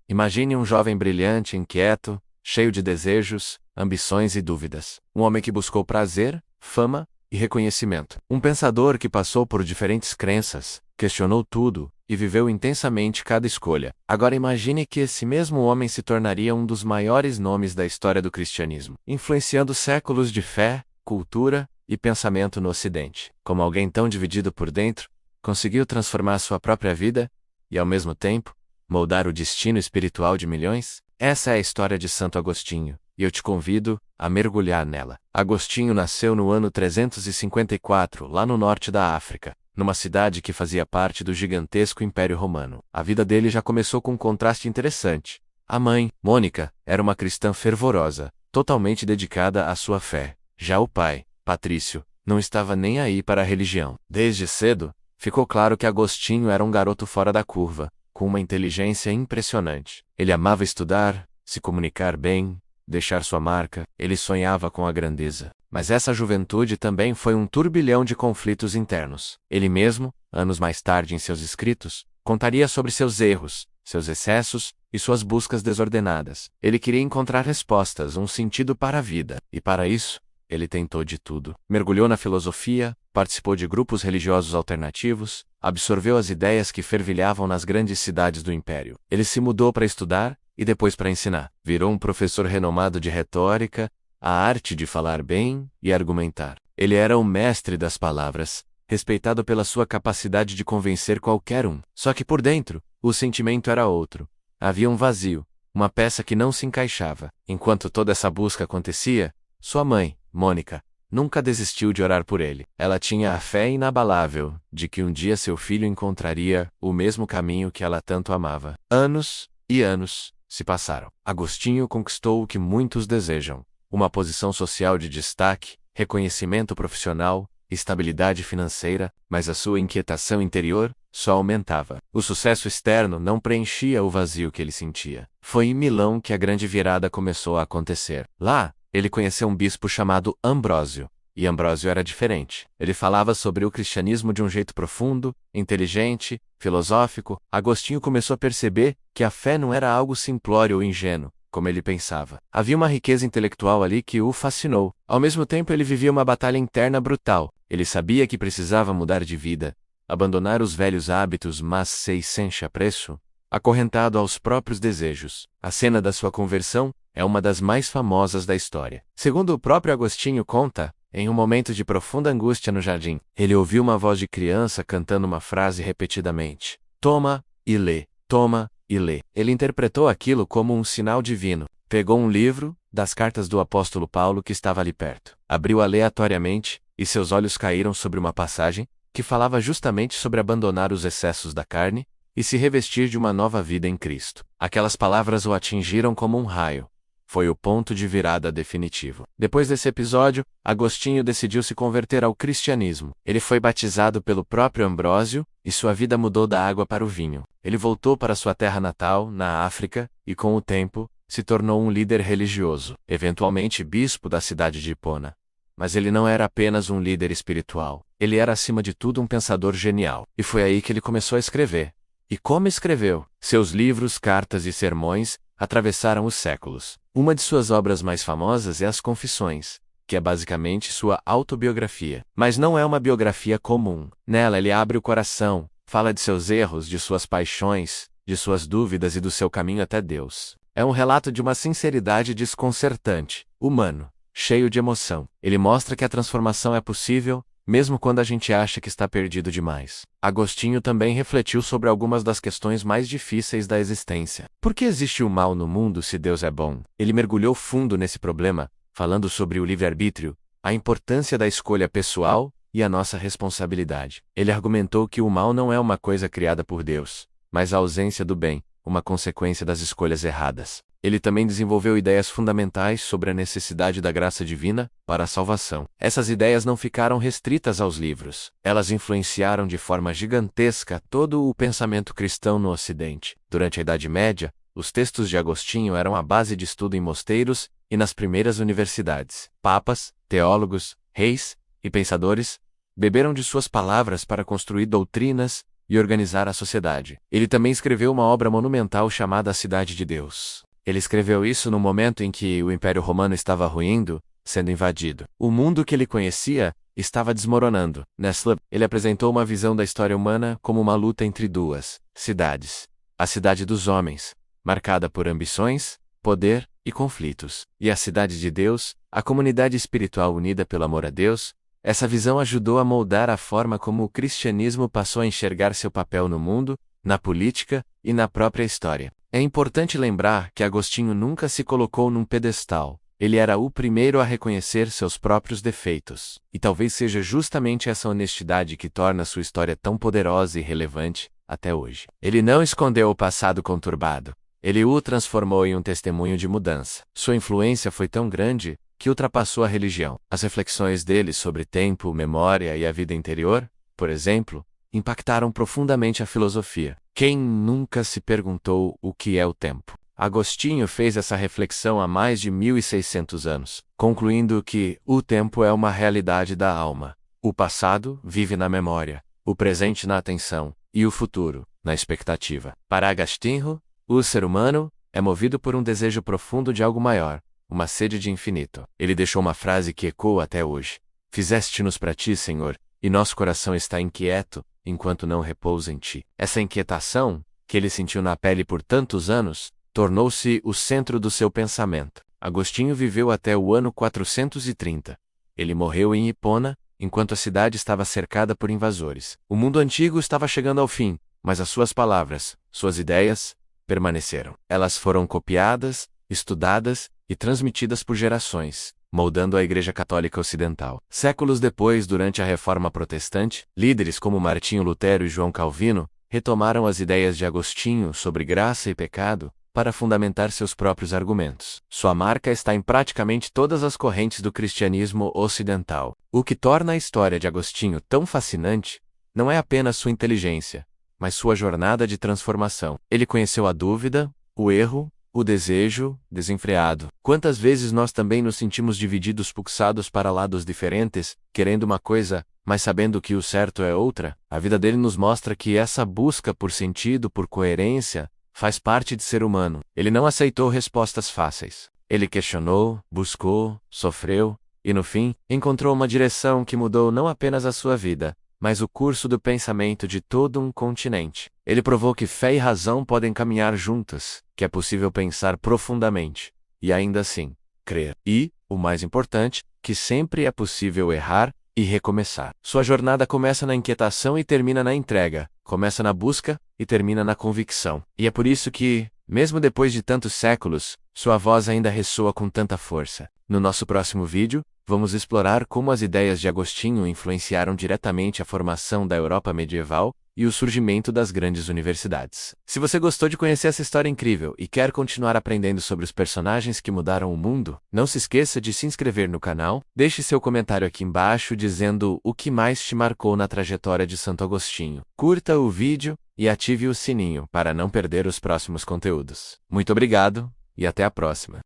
Imagine um jovem brilhante, inquieto, cheio de desejos, ambições e dúvidas. Um homem que buscou prazer, fama e reconhecimento. Um pensador que passou por diferentes crenças, questionou tudo e viveu intensamente cada escolha. Agora imagine que esse mesmo homem se tornaria um dos maiores nomes da história do cristianismo, influenciando séculos de fé, cultura e pensamento no Ocidente. Como alguém tão dividido por dentro, conseguiu transformar sua própria vida e, ao mesmo tempo, moldar o destino espiritual de milhões? Essa é a história de Santo Agostinho, e eu te convido a mergulhar nela. Agostinho nasceu no ano 354, lá no norte da África, numa cidade que fazia parte do gigantesco Império Romano. A vida dele já começou com um contraste interessante. A mãe, Mônica, era uma cristã fervorosa, totalmente dedicada à sua fé. Já o pai, Patrício, não estava nem aí para a religião. Desde cedo, ficou claro que Agostinho era um garoto fora da curva, com uma inteligência impressionante. Ele amava estudar, se comunicar bem, deixar sua marca. Ele sonhava com a grandeza. Mas essa juventude também foi um turbilhão de conflitos internos. Ele mesmo, anos mais tarde em seus escritos, contaria sobre seus erros, seus excessos e suas buscas desordenadas. Ele queria encontrar respostas, um sentido para a vida, e para isso, ele tentou de tudo. Mergulhou na filosofia, participou de grupos religiosos alternativos, absorveu as ideias que fervilhavam nas grandes cidades do Império. Ele se mudou para estudar e depois para ensinar. Virou um professor renomado de retórica, a arte de falar bem e argumentar. Ele era o mestre das palavras, respeitado pela sua capacidade de convencer qualquer um. Só que por dentro, o sentimento era outro. Havia um vazio, uma peça que não se encaixava. Enquanto toda essa busca acontecia, sua mãe, Mônica, nunca desistiu de orar por ele. Ela tinha a fé inabalável de que um dia seu filho encontraria o mesmo caminho que ela tanto amava. Anos e anos se passaram. Agostinho conquistou o que muitos desejam: uma posição social de destaque, reconhecimento profissional, estabilidade financeira, mas a sua inquietação interior só aumentava. O sucesso externo não preenchia o vazio que ele sentia. Foi em Milão que a grande virada começou a acontecer. Lá, ele conheceu um bispo chamado Ambrósio, e Ambrósio era diferente. Ele falava sobre o cristianismo de um jeito profundo, inteligente, filosófico. Agostinho começou a perceber que a fé não era algo simplório ou ingênuo, como ele pensava. Havia uma riqueza intelectual ali que o fascinou. Ao mesmo tempo, ele vivia uma batalha interna brutal. Ele sabia que precisava mudar de vida, abandonar os velhos hábitos, mas sem preço, acorrentado aos próprios desejos. A cena da sua conversão é uma das mais famosas da história. Segundo o próprio Agostinho conta, em um momento de profunda angústia no jardim, ele ouviu uma voz de criança cantando uma frase repetidamente: "Toma e lê, toma e lê". Ele interpretou aquilo como um sinal divino. Pegou um livro, das cartas do apóstolo Paulo que estava ali perto. Abriu aleatoriamente, e seus olhos caíram sobre uma passagem que falava justamente sobre abandonar os excessos da carne e se revestir de uma nova vida em Cristo. Aquelas palavras o atingiram como um raio. Foi o ponto de virada definitivo. Depois desse episódio, Agostinho decidiu se converter ao cristianismo. Ele foi batizado pelo próprio Ambrósio, e sua vida mudou da água para o vinho. Ele voltou para sua terra natal, na África, e com o tempo, se tornou um líder religioso, eventualmente bispo da cidade de Hipona. Mas ele não era apenas um líder espiritual. Ele era acima de tudo um pensador genial. E foi aí que ele começou a escrever. E como escreveu? Seus livros, cartas e sermões atravessaram os séculos. Uma de suas obras mais famosas é As Confissões, que é basicamente sua autobiografia. Mas não é uma biografia comum. Nela ele abre o coração, fala de seus erros, de suas paixões, de suas dúvidas e do seu caminho até Deus. É um relato de uma sinceridade desconcertante, humano, cheio de emoção. Ele mostra que a transformação é possível, mesmo quando a gente acha que está perdido demais. Agostinho também refletiu sobre algumas das questões mais difíceis da existência. Por que existe o mal no mundo se Deus é bom? Ele mergulhou fundo nesse problema, falando sobre o livre-arbítrio, a importância da escolha pessoal e a nossa responsabilidade. Ele argumentou que o mal não é uma coisa criada por Deus, mas a ausência do bem, uma consequência das escolhas erradas. Ele também desenvolveu ideias fundamentais sobre a necessidade da graça divina para a salvação. Essas ideias não ficaram restritas aos livros. Elas influenciaram de forma gigantesca todo o pensamento cristão no Ocidente. Durante a Idade Média, os textos de Agostinho eram a base de estudo em mosteiros e nas primeiras universidades. Papas, teólogos, reis e pensadores beberam de suas palavras para construir doutrinas, e organizar a sociedade. Ele também escreveu uma obra monumental chamada A Cidade de Deus. Ele escreveu isso no momento em que o Império Romano estava ruindo, sendo invadido. O mundo que ele conhecia estava desmoronando. Nessa, ele apresentou uma visão da história humana como uma luta entre duas cidades. A cidade dos homens, marcada por ambições, poder e conflitos, e a cidade de Deus, a comunidade espiritual unida pelo amor a Deus. Essa visão ajudou a moldar a forma como o cristianismo passou a enxergar seu papel no mundo, na política e na própria história. É importante lembrar que Agostinho nunca se colocou num pedestal. Ele era o primeiro a reconhecer seus próprios defeitos. E talvez seja justamente essa honestidade que torna sua história tão poderosa e relevante até hoje. Ele não escondeu o passado conturbado. Ele o transformou em um testemunho de mudança. Sua influência foi tão grande que ultrapassou a religião. As reflexões dele sobre tempo, memória e a vida interior, por exemplo, impactaram profundamente a filosofia. Quem nunca se perguntou o que é o tempo? Agostinho fez essa reflexão há mais de 1600 anos, concluindo que o tempo é uma realidade da alma. O passado vive na memória, o presente na atenção e o futuro na expectativa. Para Agostinho, o ser humano é movido por um desejo profundo de algo maior, uma sede de infinito. Ele deixou uma frase que ecoa até hoje: "Fizeste-nos para ti, Senhor, e nosso coração está inquieto, enquanto não repousa em ti." Essa inquietação, que ele sentiu na pele por tantos anos, tornou-se o centro do seu pensamento. Agostinho viveu até o ano 430. Ele morreu em Hipona, enquanto a cidade estava cercada por invasores. O mundo antigo estava chegando ao fim, mas as suas palavras, suas ideias, permaneceram. Elas foram copiadas, estudadas e transmitidas por gerações, moldando a Igreja Católica Ocidental. Séculos depois, durante a Reforma Protestante, líderes como Martinho Lutero e João Calvino retomaram as ideias de Agostinho sobre graça e pecado para fundamentar seus próprios argumentos. Sua marca está em praticamente todas as correntes do cristianismo ocidental. O que torna a história de Agostinho tão fascinante não é apenas sua inteligência, mas sua jornada de transformação. Ele conheceu a dúvida, o erro, o desejo desenfreado. Quantas vezes nós também nos sentimos divididos, pulsados para lados diferentes, querendo uma coisa, mas sabendo que o certo é outra? A vida dele nos mostra que essa busca por sentido, por coerência, faz parte de ser humano. Ele não aceitou respostas fáceis. Ele questionou, buscou, sofreu, e no fim, encontrou uma direção que mudou não apenas a sua vida, mas o curso do pensamento de todo um continente. Ele provou que fé e razão podem caminhar juntas, que é possível pensar profundamente, e ainda assim, crer. E, o mais importante, que sempre é possível errar e recomeçar. Sua jornada começa na inquietação e termina na entrega, começa na busca e termina na convicção. E é por isso que, mesmo depois de tantos séculos, sua voz ainda ressoa com tanta força. No nosso próximo vídeo, vamos explorar como as ideias de Agostinho influenciaram diretamente a formação da Europa medieval e o surgimento das grandes universidades. Se você gostou de conhecer essa história incrível e quer continuar aprendendo sobre os personagens que mudaram o mundo, não se esqueça de se inscrever no canal, deixe seu comentário aqui embaixo dizendo o que mais te marcou na trajetória de Santo Agostinho. Curta o vídeo e ative o sininho para não perder os próximos conteúdos. Muito obrigado e até a próxima.